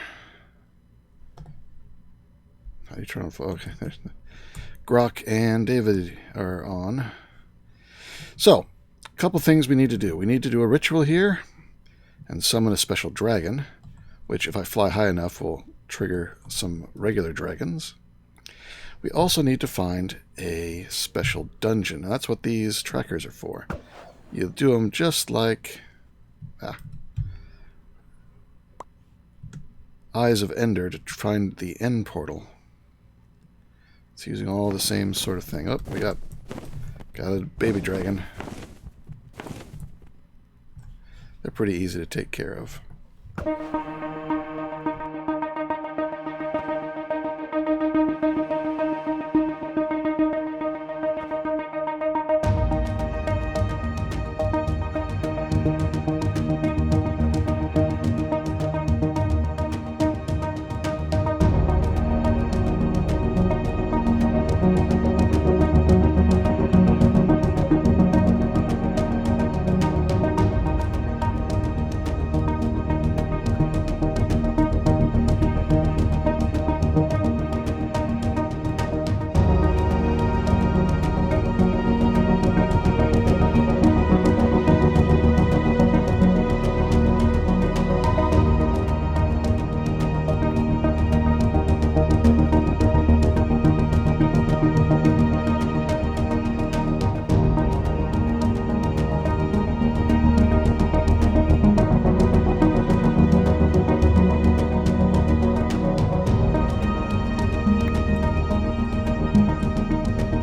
How do you turn on? Okay, there's Grok and David are on. So, a couple things we need to do. We need to do a ritual here and summon a special dragon, which if I fly high enough will trigger some regular dragons. We also need to find a special dungeon. Now, that's what these trackers are for. You do them just like Eyes of Ender to find the end portal. It's using all the same sort of thing. Oh, we got a baby dragon. They're pretty easy to take care of.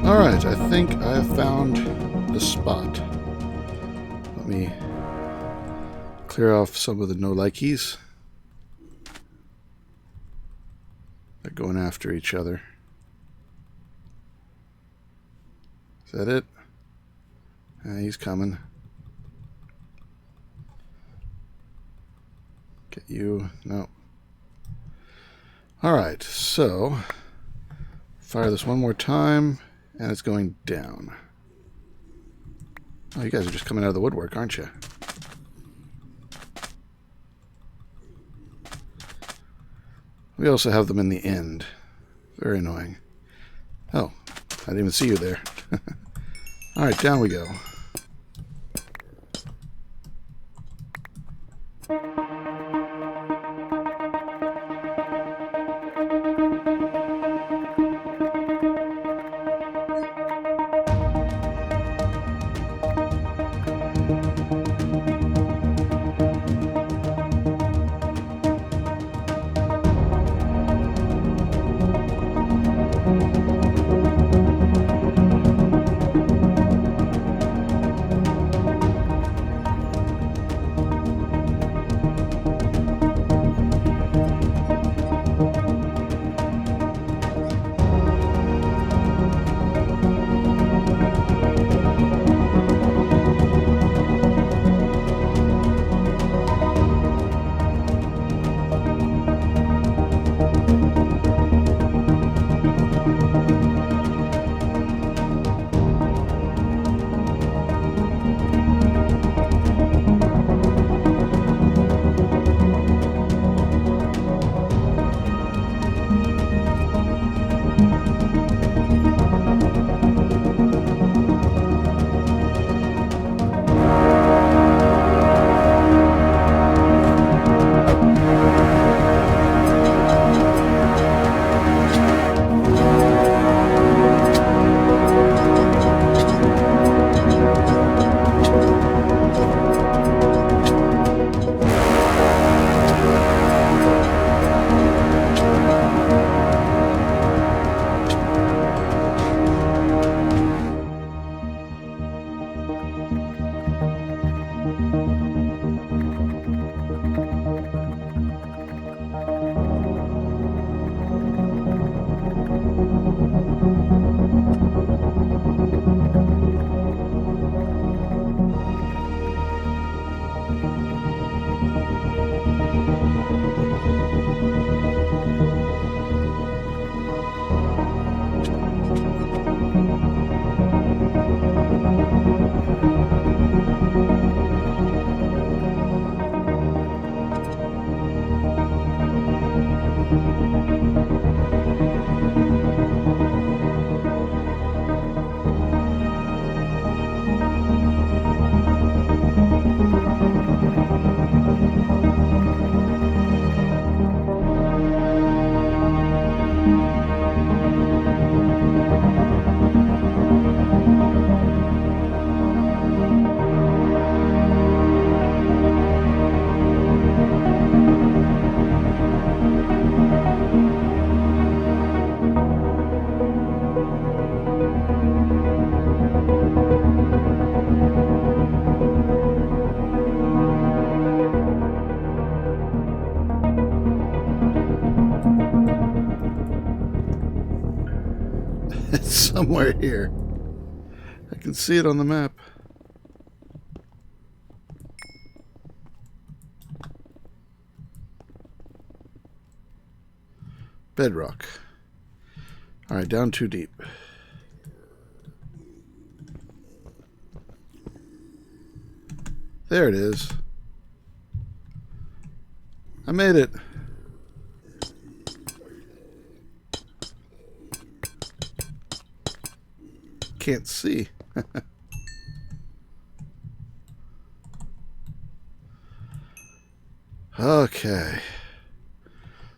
Alright, I think I have found the spot. Let me clear off some of the no-likeys. They're going after each other. Is that it? He's coming. Get you. No. Alright, so fire this one more time. And it's going down. Oh, you guys are just coming out of the woodwork, aren't you? We also have them in the end. Very annoying. Oh, I didn't even see you there. Alright, down we go. It's somewhere here. I can see it on the map. Bedrock. Alright, down too deep. There it is. I made it. Can't see. Okay.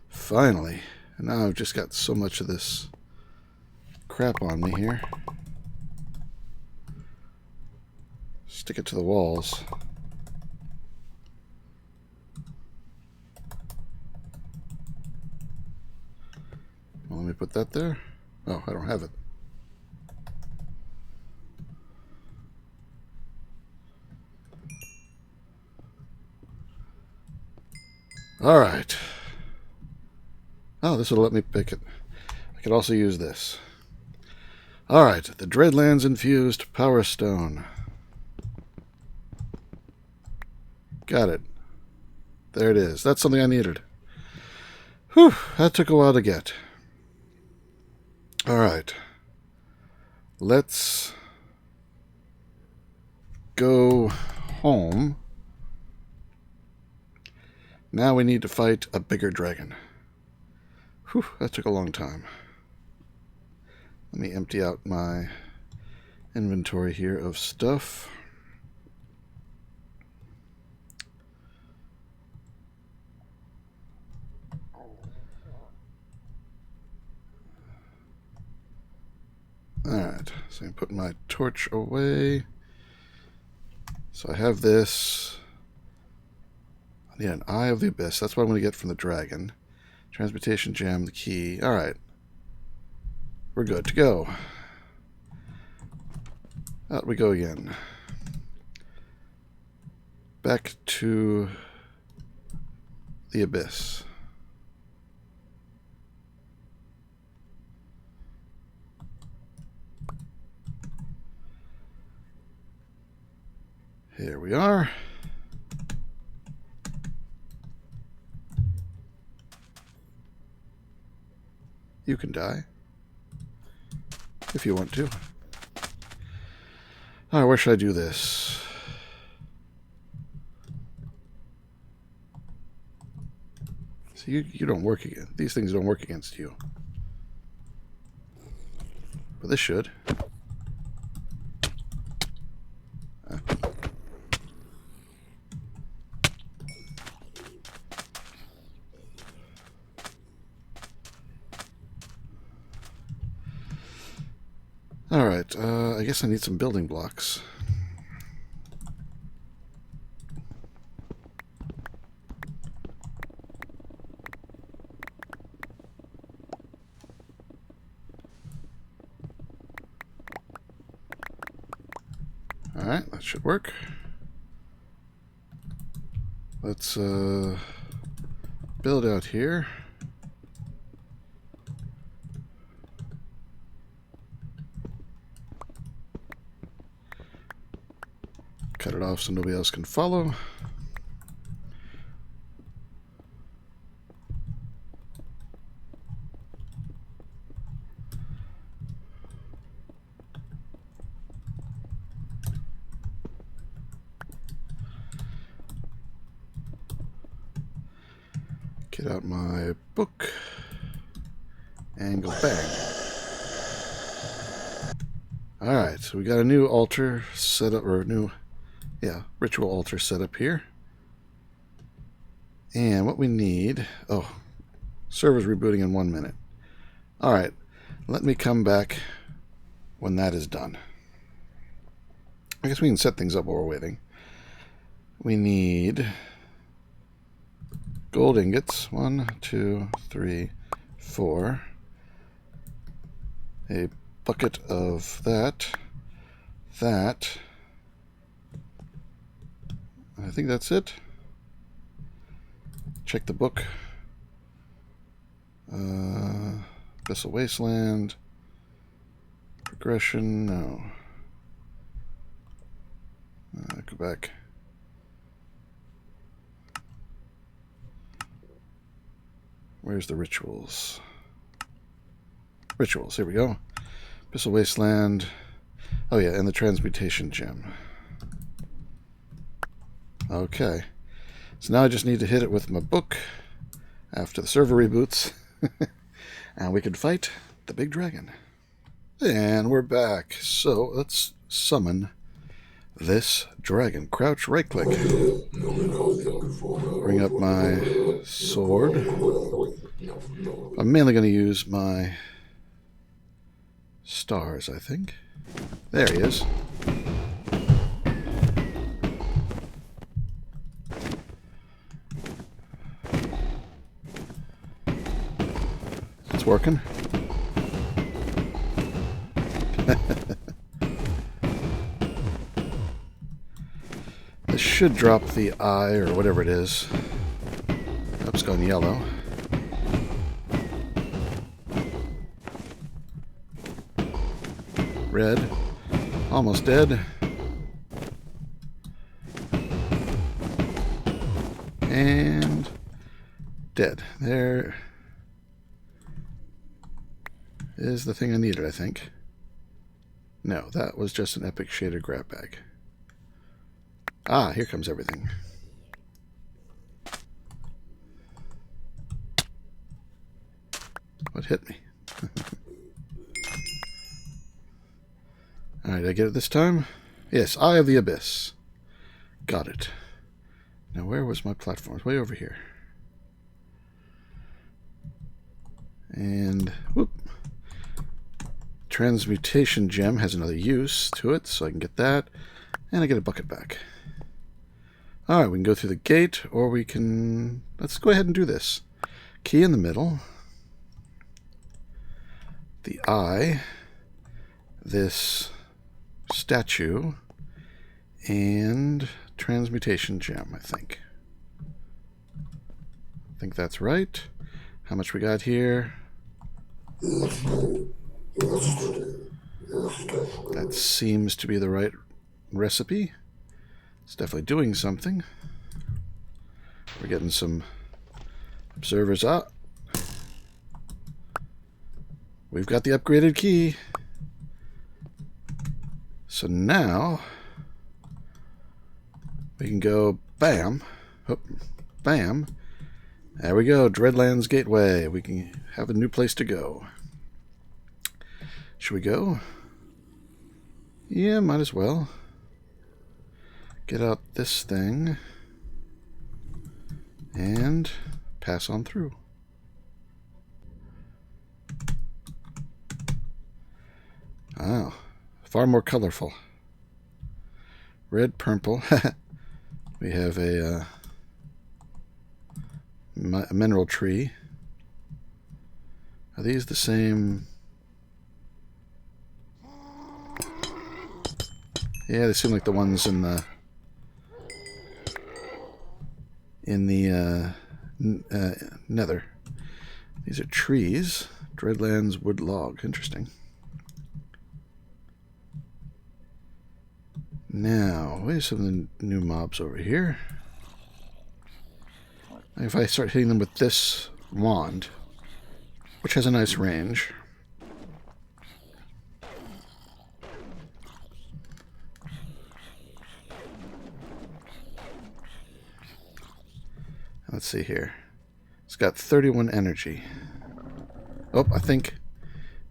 Finally. And now I've just got so much of this crap on me here. Stick it to the walls. Well, let me put that there. Oh, I don't have it. Alright. Oh, this will let me pick it. I could also use this. Alright, the Dreadlands infused Power Stone. Got it. There it is. That's something I needed. Whew, that took a while to get. Alright. Let's go home. Now we need to fight a bigger dragon. Whew, that took a long time. Let me empty out my inventory here of stuff. Alright, so I'm putting my torch away. So I have this. Yeah, an Eye of the Abyss. That's what I'm going to get from the dragon. Transportation gem, the key. Alright. We're good to go. Out we go again. Back to the Abyss. Here we are. You can die. If you want to. Alright, where should I do this? So you don't work again. These things don't work against you. But this should. Alright, I guess I need some building blocks. Alright, that should work. Let's build out here. Cut it off so nobody else can follow. Get out my book and go bang. Alright, so we got a new altar set up, or a new ritual altar set up here. And what we need... Oh, server's rebooting in 1 minute. Alright, let me come back when that is done. I guess we can set things up while we're waiting. We need gold ingots. 1, 2, 3, 4. A bucket of that. That. I think that's it. Check the book. Abyssal Wasteland. Aggression, no. Go back. Where's the rituals? Rituals, here we go. Abyssal Wasteland. Oh yeah, and the transmutation gem. Okay. So now I just need to hit it with my book after the server reboots. And we can fight the big dragon. And we're back. So let's summon this dragon. Crouch, right click. Bring up my sword. I'm mainly going to use my stars, I think. There he is. It's working. This should drop the eye or whatever it is. Oh, it's gone yellow. Red. Almost dead. And dead. There is the thing I needed, I think. No, that was just an epic shaded grab bag. Ah, here comes everything. What hit me? Alright, did I get it this time? Yes, Eye of the Abyss. Got it. Now where was my platform? It's way over here. And, whoop. Transmutation gem has another use to it, so I can get that. And I get a bucket back. Alright, we can go through the gate, or we can... Let's go ahead and do this. Key in the middle. The eye. This statue. And transmutation gem, I think. I think that's right. How much we got here? That seems to be the right recipe. It's definitely doing something. We're getting some observers up. We've got the upgraded key. So now we can go bam. Oh, bam. There we go. Dreadlands Gateway. We can have a new place to go. Should we go? Yeah, might as well. Get out this thing and pass on through. Oh, far more colorful. Red, purple. We have a mineral tree. Are these the same? Yeah, they seem like the ones in the nether. These are trees. Dreadlands wood log. Interesting. Now, where's some of the new mobs over here? If I start hitting them with this wand, which has a nice range. Let's see here. It's got 31 energy. Oh, I think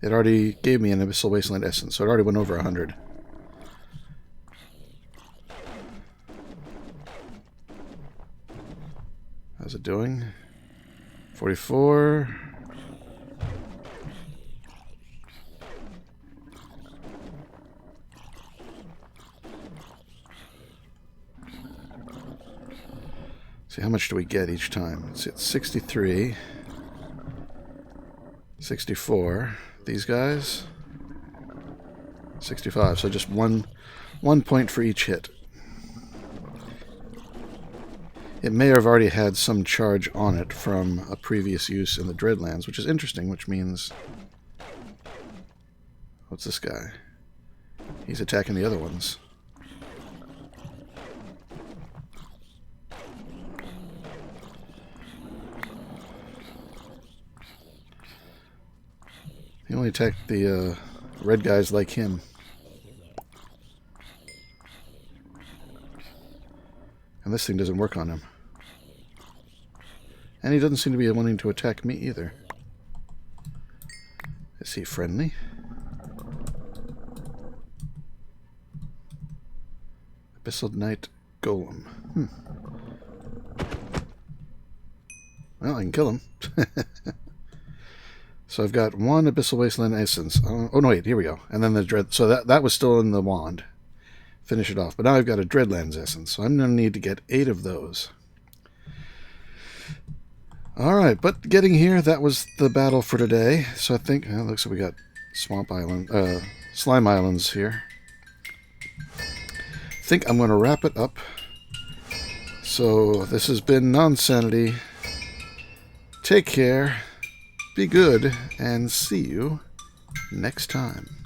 it already gave me an Abyssal Wasteland Essence, so it already went over 100. How's it doing? 44. See, how much do we get each time? It's at 63. 64. These guys? 65. So just one point for each hit. It may have already had some charge on it from a previous use in the Dreadlands, which is interesting, which means... What's this guy? He's attacking the other ones. He only attacked the red guys like him. And this thing doesn't work on him. And he doesn't seem to be wanting to attack me either. Is he friendly? Abyssal Knight Golem. Well, I can kill him. So I've got one Abyssal Wasteland Essence. Oh no, wait, here we go. And then the Dread... So that was still in the wand. Finish it off. But now I've got a Dreadlands Essence. So I'm going to need to get 8 of those. Alright, but getting here, that was the battle for today. So I think... looks like we got Swamp Island... Slime Islands here. I think I'm going to wrap it up. So this has been Nonsanity. Take care. Be good, and see you next time.